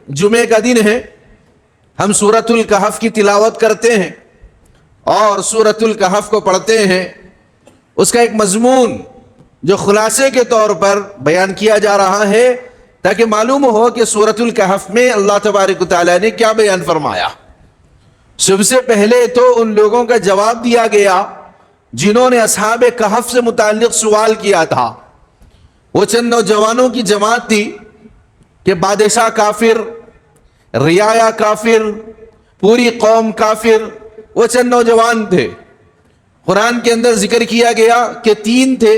جمعے کا دن ہے، ہم سورۃ الکہف کی تلاوت کرتے ہیں اور سورۃ الکہف کو پڑھتے ہیں۔ اس کا ایک مضمون جو خلاصے کے طور پر بیان کیا جا رہا ہے تاکہ معلوم ہو کہ سورۃ الکہف میں اللہ تبارک و تعالیٰ نے کیا بیان فرمایا۔ سب سے پہلے تو ان لوگوں کا جواب دیا گیا جنہوں نے اصحاب کہف سے متعلق سوال کیا تھا۔ وہ چند نوجوانوں کی جماعت تھی کہ بادشاہ کافر، رعایا کافر، پوری قوم کافر، وہ چند نوجوان تھے۔ قرآن کے اندر ذکر کیا گیا کہ 3 تھے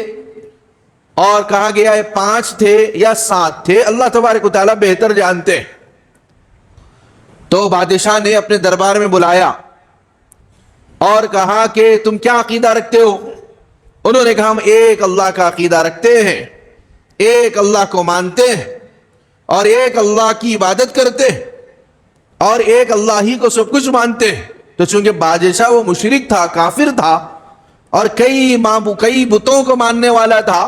اور کہا گیا ہے 5 تھے یا 7 تھے، اللہ تبارک و تعالیٰ بہتر جانتے ہیں۔ تو بادشاہ نے اپنے دربار میں بلایا اور کہا کہ تم کیا عقیدہ رکھتے ہو؟ انہوں نے کہا ہم ایک اللہ کا عقیدہ رکھتے ہیں، ایک اللہ کو مانتے ہیں اور ایک اللہ کی عبادت کرتے ہیں اور ایک اللہ ہی کو سب کچھ مانتے ہیں۔ تو چونکہ بادشاہ وہ مشرک تھا، کافر تھا اور کئی بتوں کو ماننے والا تھا،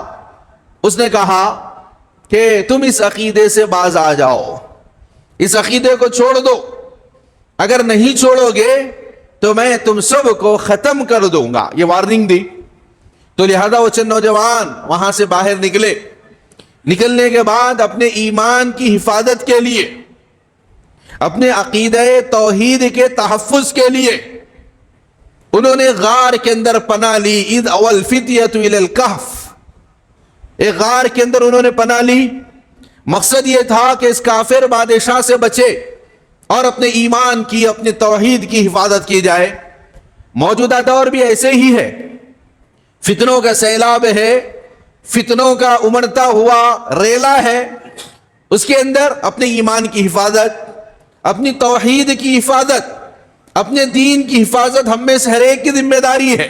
اس نے کہا کہ تم اس عقیدے سے باز آ جاؤ، اس عقیدے کو چھوڑ دو، اگر نہیں چھوڑو گے تو میں تم سب کو ختم کر دوں گا، یہ وارننگ دی۔ تو لہذا وہ چند نوجوان وہاں سے باہر نکلے۔ نکلنے کے بعد اپنے ایمان کی حفاظت کے لیے، اپنے عقیدہ توحید کے تحفظ کے لیے انہوں نے غار کے اندر پناہ لی۔ اذ اوى الفتية الى الكهف، ایک غار کے اندر انہوں نے پناہ لی۔ مقصد یہ تھا کہ اس کافر بادشاہ سے بچے اور اپنے ایمان کی، اپنے توحید کی حفاظت کی جائے۔ موجودہ دور بھی ایسے ہی ہے، فتنوں کا سیلاب ہے، فتنوں کا امڑتا ہوا ریلا ہے، اس کے اندر اپنے ایمان کی حفاظت، اپنی توحید کی حفاظت، اپنے دین کی حفاظت ہم میں سے ہر ایک کی ذمہ داری ہے۔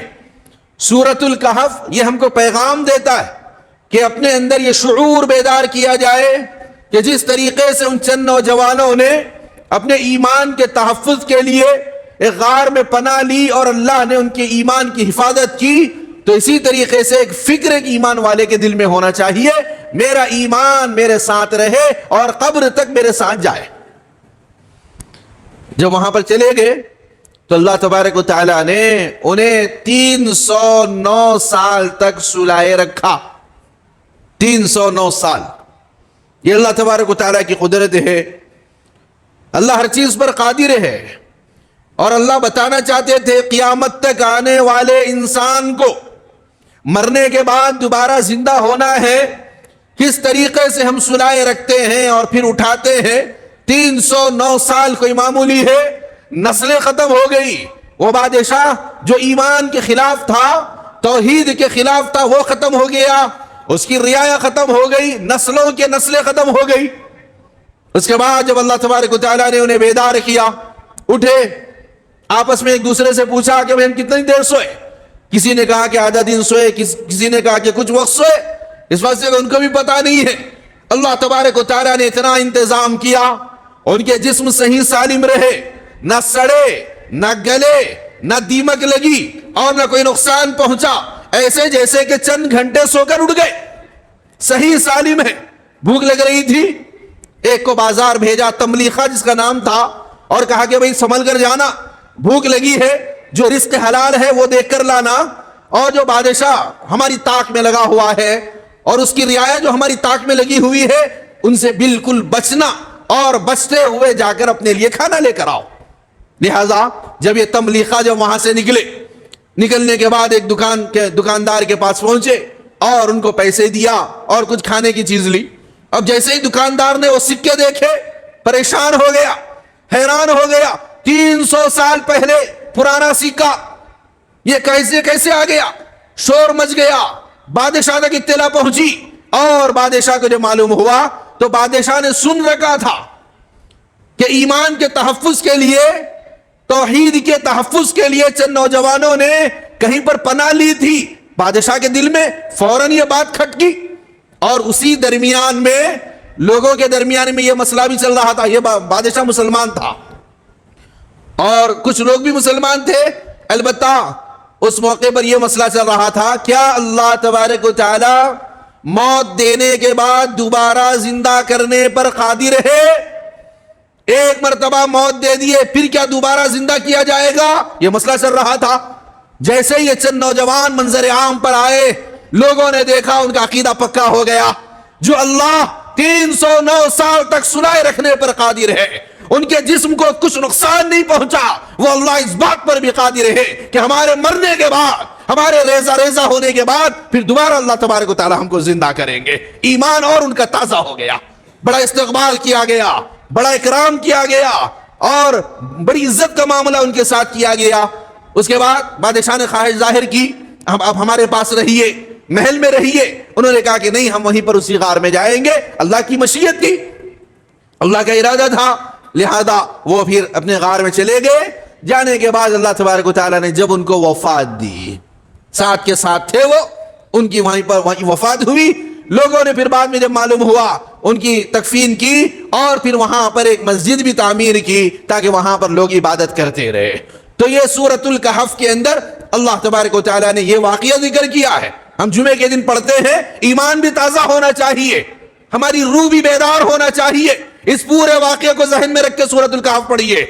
سورۃ الکہف یہ ہم کو پیغام دیتا ہے کہ اپنے اندر یہ شعور بیدار کیا جائے کہ جس طریقے سے ان چند نوجوانوں نے اپنے ایمان کے تحفظ کے لیے ایک غار میں پناہ لی اور اللہ نے ان کے ایمان کی حفاظت کی، تو اسی طریقے سے ایک فکر ایک ایمان والے کے دل میں ہونا چاہیے، میرا ایمان میرے ساتھ رہے اور قبر تک میرے ساتھ جائے۔ جب وہاں پر چلے گئے تو اللہ تبارک و تعالیٰ نے انہیں 309 سال تک سلائے رکھا۔ 309 سال، یہ اللہ تبارک و تعالیٰ کی قدرت ہے۔ اللہ ہر چیز پر قادر ہے اور اللہ بتانا چاہتے تھے قیامت تک آنے والے انسان کو مرنے کے بعد دوبارہ زندہ ہونا ہے، کس طریقے سے ہم سلائے رکھتے ہیں اور پھر اٹھاتے ہیں۔ 309 سال کوئی معمولی ہے؟ نسلیں ختم ہو گئی۔ وہ بادشاہ جو ایمان کے خلاف تھا، توحید کے خلاف تھا، وہ ختم ہو گیا، اس کی رعایا ختم ہو گئی، نسلوں کے نسلیں ختم ہو گئی۔ اس کے بعد جب اللہ تبارک و تعالیٰ نے انہیں بیدار کیا، اٹھے، آپس میں ایک دوسرے سے پوچھا کہ ہم کتنی دیر سوئے؟ کسی نے کہا کہ آدھا دن سوئے، کسی نے کہا کہ کچھ وقت سوئے، اس وقت سے ان کو بھی پتا نہیں ہے۔ اللہ تبارک و تعالیٰ نے اتنا انتظام کیا، ان کے جسم صحیح سالم رہے، نہ سڑے، نہ گلے، نہ دیمک لگی اور نہ کوئی نقصان پہنچا، ایسے جیسے کہ چند گھنٹے سو کر اٹھ گئے، صحیح سالم ہے۔ بھوک لگ رہی تھی، ایک کو بازار بھیجا، تملیخہ جس کا نام تھا، اور کہا کہ بھئی سنبھل کر جانا، بھوک لگی ہے، جو رزق حلال ہے وہ دیکھ کر لانا، اور جو بادشاہ ہماری طاق میں لگا ہوا ہے اور اس کی رعایا جو ہماری طاق میں لگی ہوئی ہے ان سے بالکل بچنا، اور بچتے ہوئے جا کر اپنے لیے کھانا لے کر آؤ۔ لہذا جب یہ تملیخہ جب وہاں سے نکلنے کے بعد ایک دکاندار کے پاس پہنچے اور ان کو پیسے دیا اور کچھ کھانے کی چیز لی۔ اب جیسے ہی دکاندار نے وہ سکے دیکھے پریشان ہو گیا، حیران ہو گیا، 300 سال پہلے پرانا سکہ، یہ کیسے آ گیا؟ شور مچ گیا، بادشاہ تک اطلاع پہنچی، اور بادشاہ کو جو معلوم ہوا تو بادشاہ نے سن رکھا تھا کہ ایمان کے تحفظ کے لیے، توحید کے تحفظ کے لیے چند نوجوانوں نے کہیں پر پناہ لی تھی۔ بادشاہ کے دل میں فوراً یہ بات کھٹکی، اور اسی درمیان میں لوگوں کے درمیان میں یہ مسئلہ بھی چل رہا تھا۔ یہ بادشاہ مسلمان تھا اور کچھ لوگ بھی مسلمان تھے، البتہ اس موقع پر یہ مسئلہ چل رہا تھا، کیا اللہ تبارک و تعالی موت دینے کے بعد دوبارہ زندہ کرنے پر قادر ہے؟ ایک مرتبہ موت دے دیے پھر کیا دوبارہ زندہ کیا جائے گا؟ یہ مسئلہ چل رہا تھا. جیسے یہ چند نوجوان منظر عام پر آئے، لوگوں نے دیکھا ان کا عقیدہ پکا ہو گیا. جو اللہ 309 سال تک سلائے رکھنے پر قادر ہے، ان کے جسم کو کچھ نقصان نہیں پہنچا، وہ اللہ اس بات پر بھی قادر ہے کہ ہمارے مرنے کے بعد، ہمارے ریزہ ہونے کے بعد پھر دوبارہ اللہ تبارک و تعالی ہم کو زندہ کریں گے. ایمان اور ان کا تازہ ہو گیا، بڑا استقبال کیا گیا، بڑا اکرام کیا گیا اور بڑی عزت کا معاملہ ان کے ساتھ کیا گیا. اس کے بعد بادشاہ نے خواہش ظاہر کی، اب ہمارے پاس رہیے، محل میں رہیے. انہوں نے کہا کہ نہیں، ہم وہیں پر اسی غار میں جائیں گے. اللہ کی مشیت تھی، اللہ کا ارادہ تھا، لہذا وہ پھر اپنے غار میں چلے گئے. جانے کے بعد اللہ تبارک و تعالیٰ نے جب ان کو وفات دی، ساتھ کے ساتھ تھے وہ، ان کی وہیں وفات ہوئی. لوگوں نے پھر بعد میں جب معلوم ہوا ان کی تکفین کی اور پھر وہاں پر ایک مسجد بھی تعمیر کی تاکہ وہاں پر لوگ عبادت کرتے رہے. تو یہ سورۃ الکہف کے اندر اللہ تبارک و تعالیٰ نے یہ واقعہ ذکر کیا ہے. ہم جمعے کے دن پڑھتے ہیں، ایمان بھی تازہ ہونا چاہیے، ہماری روح بھی بیدار ہونا چاہیے. اس پورے واقعے کو ذہن میں رکھ کے سورۃ الکہف پڑھیے.